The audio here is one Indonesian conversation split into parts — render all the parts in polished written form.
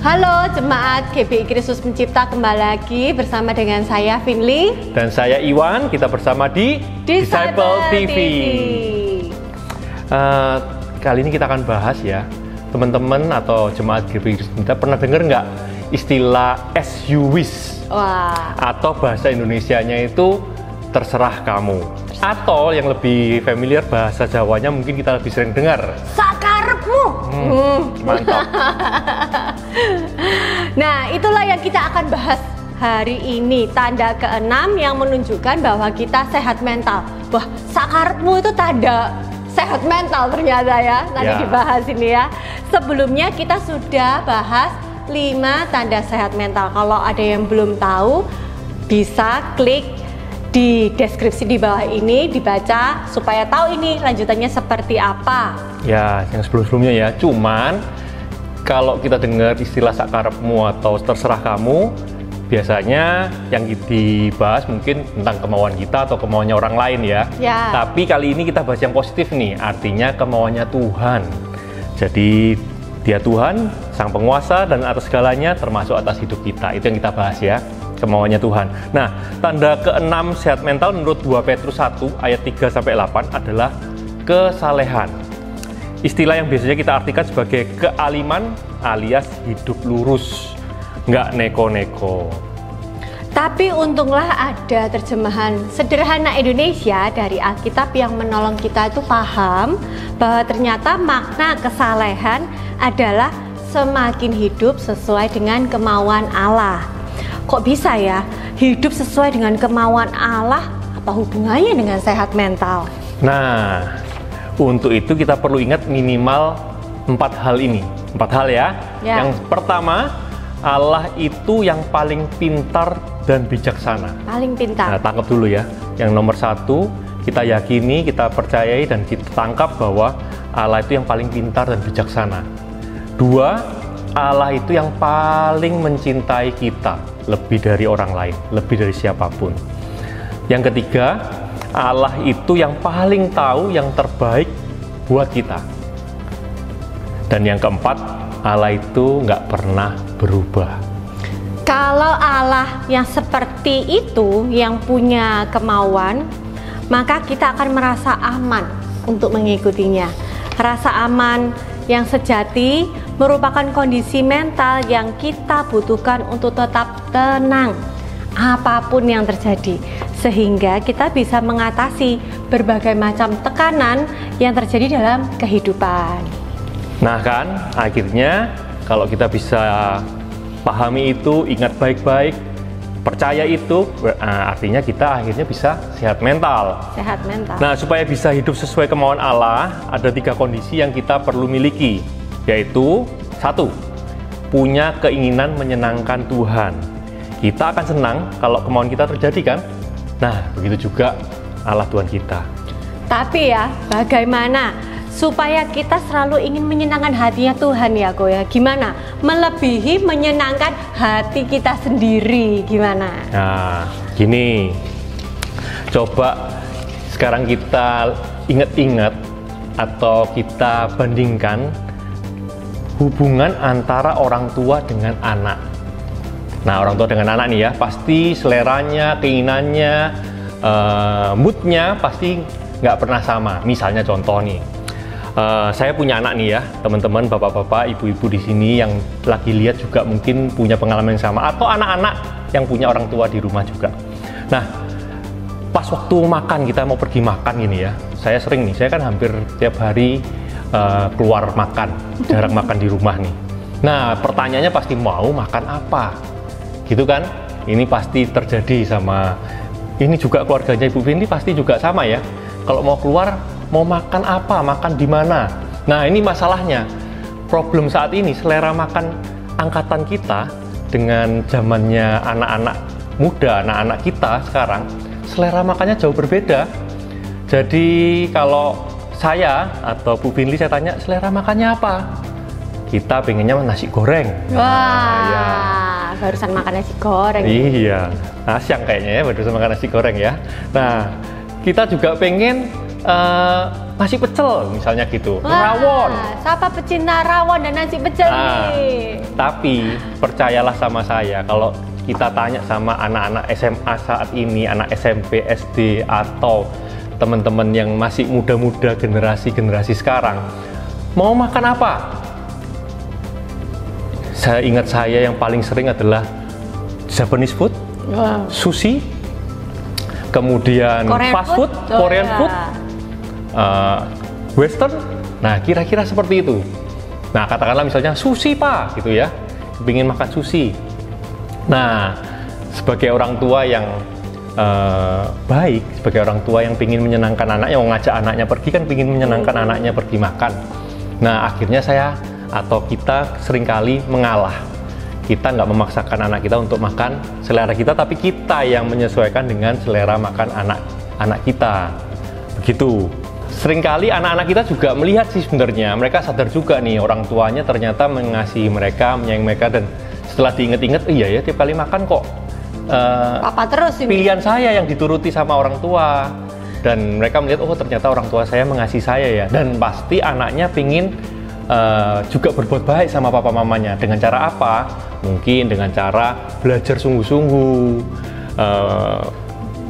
Halo jemaat GBI Kristus Pencipta, kembali lagi bersama dengan saya Finly dan saya Iwan. Kita bersama di Disciple TV. Kali ini kita akan bahas ya, teman-teman atau jemaat GBI Kristus Pencipta pernah dengar nggak istilah as you wish? Wah. Atau bahasa Indonesianya itu terserah kamu. Atau yang lebih familiar bahasa Jawanya mungkin kita lebih sering dengar, sakarepmu. Mantap. Nah, itulah yang kita akan bahas hari ini, tanda ke-6 yang menunjukkan bahwa kita sehat mental. Wah, sakarepmu itu tanda sehat mental ternyata ya. Nanti dibahas ini ya. Sebelumnya kita sudah bahas 5 tanda sehat mental. Kalau ada yang belum tahu, bisa klik di deskripsi di bawah ini, dibaca supaya tahu ini lanjutannya seperti apa. Ya, yang sebelum-sebelumnya ya. Cuman kalau kita dengar istilah sakarepmu atau terserah kamu, biasanya yang dibahas mungkin tentang kemauan kita atau kemauannya orang lain ya. Tapi kali ini kita bahas yang positif nih, artinya kemauannya Tuhan. Jadi Dia Tuhan, Sang Penguasa dan atas segalanya, termasuk atas hidup kita. Itu yang kita bahas ya, kemauannya Tuhan. Nah, tanda ke-6 sehat mental menurut 2 Petrus 1 ayat 3-8 adalah kesalehan. Istilah yang biasanya kita artikan sebagai kealiman alias hidup lurus, nggak neko-neko. Tapi untunglah ada terjemahan sederhana Indonesia dari Alkitab yang menolong kita itu paham bahwa ternyata makna kesalehan adalah semakin hidup sesuai dengan kemauan Allah. Kok bisa ya hidup sesuai dengan kemauan Allah? Apa hubungannya dengan sehat mental? Nah, untuk itu kita perlu ingat minimal 4 hal ini. 4 hal ya. Yang pertama, Allah itu yang paling pintar dan bijaksana. Paling pintar. Nah, tangkap dulu ya. Yang nomor 1, kita yakini, kita percayai dan kita tangkap bahwa Allah itu yang paling pintar dan bijaksana. 2, Allah itu yang paling mencintai kita lebih dari orang lain, lebih dari siapapun. Yang ketiga, Allah itu yang paling tahu yang terbaik buat kita. Dan yang keempat, Allah itu nggak pernah berubah. Kalau Allah yang seperti itu, yang punya kemauan, maka kita akan merasa aman untuk mengikutinya. Rasa aman yang sejati merupakan kondisi mental yang kita butuhkan untuk tetap tenang apapun yang terjadi, sehingga kita bisa mengatasi berbagai macam tekanan yang terjadi dalam kehidupan. Nah kan, akhirnya kalau kita bisa pahami itu, ingat baik-baik, percaya itu, artinya kita akhirnya bisa sehat mental. Sehat mental. Nah, supaya bisa hidup sesuai kemauan Allah, ada 3 kondisi yang kita perlu miliki, yaitu 1, punya keinginan menyenangkan Tuhan. Kita akan senang kalau kemauan kita terjadi kan? Nah, begitu juga Allah Tuhan kita. Tapi ya, bagaimana supaya kita selalu ingin menyenangkan hatinya Tuhan ya Ko ya? Gimana? Melebihi menyenangkan hati kita sendiri, gimana? Nah, gini. Coba sekarang kita ingat-ingat atau kita bandingkan hubungan antara orang tua dengan anak. Nah, orang tua dengan anak nih ya, pasti seleranya, keinginannya, moodnya pasti nggak pernah sama. Misalnya contoh nih, saya punya anak nih ya, teman-teman, bapak-bapak, ibu-ibu di sini yang lagi lihat juga mungkin punya pengalaman yang sama, atau anak-anak yang punya orang tua di rumah juga. Nah, pas waktu makan, kita mau pergi makan gini ya, saya sering nih, saya kan hampir tiap hari keluar makan, jarang makan di rumah nih. Nah, pertanyaannya pasti mau makan apa, gitu kan? Ini pasti terjadi sama, ini juga keluarganya Ibu Finly pasti juga sama ya. Kalau mau keluar, mau makan apa, makan di mana. Nah, ini masalahnya. Problem saat ini, selera makan angkatan kita dengan zamannya anak-anak muda, anak-anak kita sekarang, selera makannya jauh berbeda. Jadi kalau saya atau Bu Finly saya tanya, selera makannya apa? Kita pengennya nasi goreng. Wah, ya. Barusan makan nasi goreng. Iya, asyang kayaknya ya barusan makan nasi goreng ya. Nah, kita juga pengen nasi pecel misalnya gitu, Wah, rawon. siapa pecinta rawon dan nasi pecel nih? Tapi percayalah sama saya, kalau kita tanya sama anak-anak SMA saat ini, anak SMP, SD, atau teman-teman yang masih muda-muda, generasi sekarang, mau makan apa? Saya ingat saya yang paling sering adalah Japanese food, sushi, kemudian Korean fast food, Korean food, Western. Nah, kira-kira seperti itu. Nah, katakanlah misalnya sushi Pak, gitu ya, ingin makan sushi. Nah, sebagai orang tua yang baik, sebagai orang tua yang ingin menyenangkan anaknya, mau ngajak anaknya pergi kan, ingin menyenangkan anaknya pergi makan. Nah, akhirnya saya atau kita seringkali mengalah. Kita nggak memaksakan anak kita untuk makan selera kita, tapi kita yang menyesuaikan dengan selera makan anak kita. Begitu. Seringkali anak-anak kita juga melihat sih sebenarnya, mereka sadar juga nih orang tuanya ternyata mengasihi mereka, menyayangi mereka, dan setelah diinget-inget, iya ya tiap kali makan kok Papa terus ini. pilihan saya yang dituruti sama orang tua. Dan mereka melihat, oh ternyata orang tua saya mengasihi saya ya. Dan pasti anaknya pingin juga berbuat baik sama papa mamanya. Dengan cara apa? Mungkin dengan cara belajar sungguh-sungguh,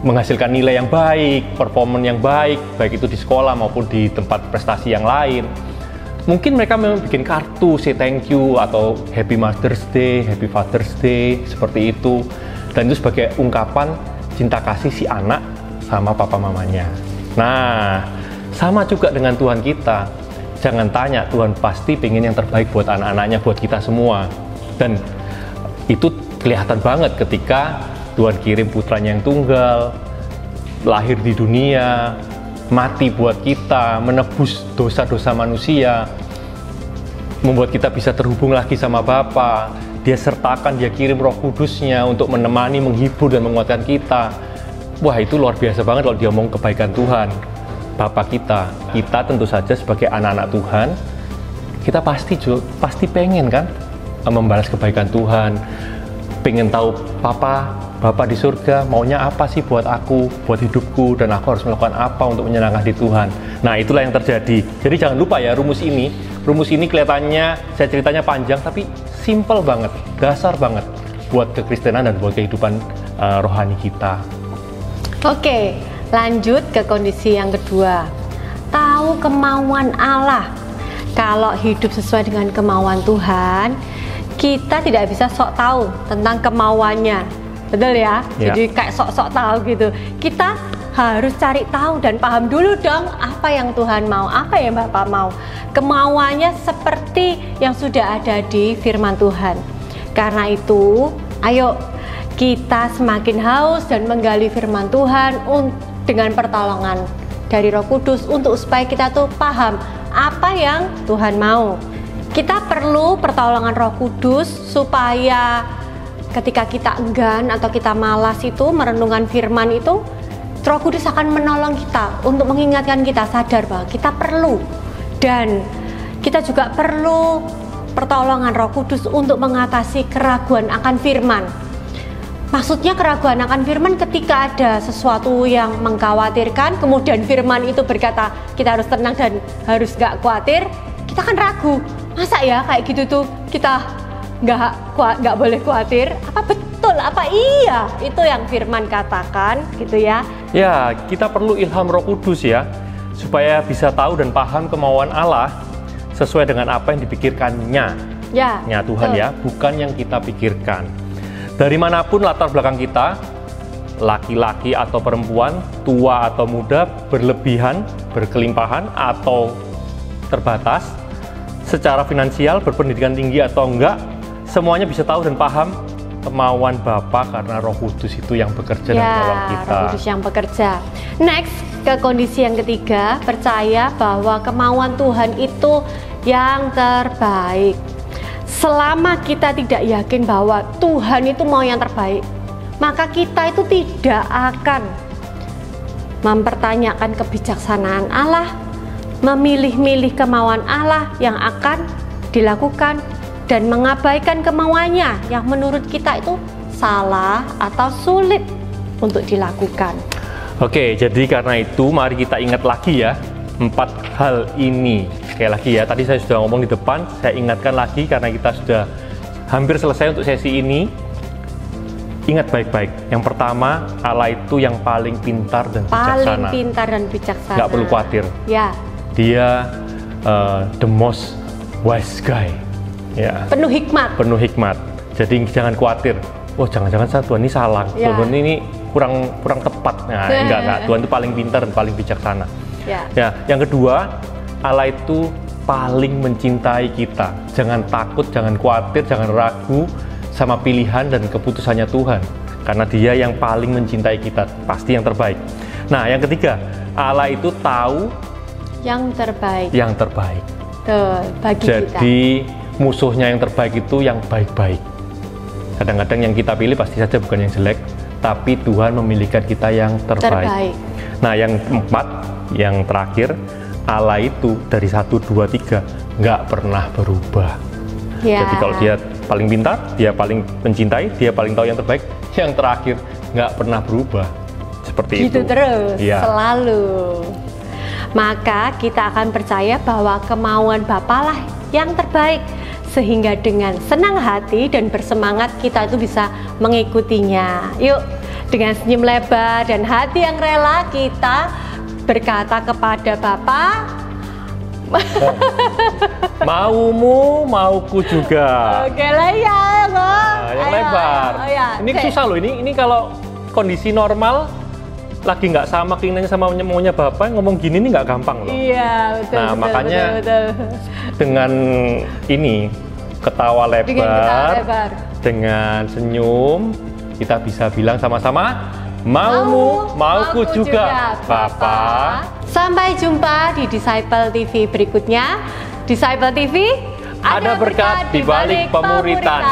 menghasilkan nilai yang baik, performa yang baik itu di sekolah maupun di tempat prestasi yang lain. Mungkin mereka memang bikin kartu say thank you atau Happy Mother's Day, Happy Father's Day, seperti itu. Dan itu sebagai ungkapan cinta kasih si anak sama papa mamanya. Nah, sama juga dengan Tuhan kita. Jangan tanya, Tuhan pasti pengen yang terbaik buat anak-anaknya, buat kita semua. Dan itu kelihatan banget ketika Tuhan kirim putranya yang tunggal, lahir di dunia, mati buat kita, menebus dosa-dosa manusia, membuat kita bisa terhubung lagi sama Bapa. Dia sertakan, dia kirim Roh Kudusnya untuk menemani, menghibur, dan menguatkan kita. Wah, itu luar biasa banget kalau dia ngomong kebaikan Tuhan. Bapa kita tentu saja sebagai anak-anak Tuhan, kita pasti pengen kan membalas kebaikan Tuhan, pengen tahu Bapa di surga maunya apa sih buat aku, buat hidupku, dan aku harus melakukan apa untuk menyenangkan di Tuhan. Nah, itulah yang terjadi. Jadi jangan lupa ya, rumus ini kelihatannya, saya ceritanya panjang, tapi simple banget, dasar banget buat kekristenan dan buat kehidupan rohani kita. Oke, lanjut ke kondisi yang kedua. Tahu kemauan Allah. Kalau hidup sesuai dengan kemauan Tuhan, kita tidak bisa sok tahu tentang kemauannya. Betul ya? Jadi kayak sok-sok tahu gitu. Kita harus cari tahu dan paham dulu dong apa yang Tuhan mau, apa yang Bapak mau. Kemauannya seperti yang sudah ada di firman Tuhan. Karena itu, ayo kita semakin haus dan menggali firman Tuhan dengan pertolongan dari Roh Kudus untuk supaya kita tuh paham apa yang Tuhan mau. Kita perlu pertolongan Roh Kudus supaya ketika kita enggan atau kita malas itu merenungkan firman itu, Roh Kudus akan menolong kita untuk mengingatkan kita sadar bahwa kita perlu. Dan kita juga perlu pertolongan Roh Kudus untuk mengatasi keraguan akan firman. Maksudnya keraguan akan firman ketika ada sesuatu yang mengkhawatirkan, kemudian firman itu berkata kita harus tenang dan harus gak khawatir, kita kan ragu. Masa ya kayak gitu tuh kita nggak boleh khawatir? Apa betul? Apa iya? Itu yang firman katakan gitu ya. Ya, kita perlu ilham Roh Kudus ya, supaya bisa tahu dan paham kemauan Allah sesuai dengan apa yang dipikirkannya. Ya Tuhan ya, bukan yang kita pikirkan. Dari manapun latar belakang kita, laki-laki atau perempuan, tua atau muda, berlebihan, berkelimpahan atau terbatas, secara finansial, berpendidikan tinggi atau enggak, semuanya bisa tahu dan paham kemauan Bapa karena Roh Kudus itu yang bekerja dan menolong kita. Roh Kudus yang bekerja. Next, ke kondisi yang ketiga, percaya bahwa kemauan Tuhan itu yang terbaik. Selama kita tidak yakin bahwa Tuhan itu mau yang terbaik, maka kita itu tidak akan mempertanyakan kebijaksanaan Allah, memilih-milih kemauan Allah yang akan dilakukan, dan mengabaikan kemauannya yang menurut kita itu salah atau sulit untuk dilakukan. Oke, jadi karena itu mari kita ingat lagi ya 4 hal ini. Sekali lagi ya, tadi saya sudah ngomong di depan, saya ingatkan lagi karena kita sudah hampir selesai untuk sesi ini. Ingat baik-baik. Yang pertama, Allah itu yang paling pintar dan bijaksana. Paling pintar dan bijaksana. Nggak perlu khawatir. Ya. Dia the most wise guy. Ya. Penuh hikmat. Penuh hikmat. Jadi jangan khawatir. Oh, jangan-jangan Tuhan ini salah. Ya. Tuhan ini kurang tepat. Nah, enggak. Tuhan itu paling pintar dan paling bijaksana. Ya. Ya, yang kedua, Allah itu paling mencintai kita. Jangan takut, jangan khawatir, jangan ragu sama pilihan dan keputusannya Tuhan. Karena Dia yang paling mencintai kita, pasti yang terbaik. Nah, yang ketiga, Allah itu tahu yang terbaik. Yang terbaik. Tuh, bagi Jadi, kita. musuhnya yang terbaik itu yang baik-baik. Kadang-kadang yang kita pilih pasti saja bukan yang jelek, tapi Tuhan memilihkan kita yang terbaik. Nah, yang keempat, yang terakhir, Allah itu dari 1, 2, 3 nggak pernah berubah. Ya. Jadi kalau Dia paling pintar, Dia paling mencintai, Dia paling tahu yang terbaik, yang terakhir nggak pernah berubah. Seperti itu. Gitu terus, Ya. selalu. Maka kita akan percaya bahwa kemauan Bapa lah yang terbaik. Sehingga dengan senang hati dan bersemangat kita itu bisa mengikutinya. Yuk, dengan senyum lebar dan hati yang rela kita berkata kepada Bapa, Maumu, mauku juga. oke lah ya, Nah, yang Ayo, lebar. ayo, ya. Ini susah loh. Ini kalau kondisi normal lagi nggak sama keinginannya sama maunya Bapak, ngomong gini ini nggak gampang loh. Iya, betul. Nah, betul, makanya betul. Dengan ini ketawa lebar, Dengan ketawa lebar, dengan senyum, kita bisa bilang sama-sama, maumu, mauku juga, Bapa. Sampai jumpa di Disciple TV berikutnya. Disciple TV, Ada berkat di balik pemuritan.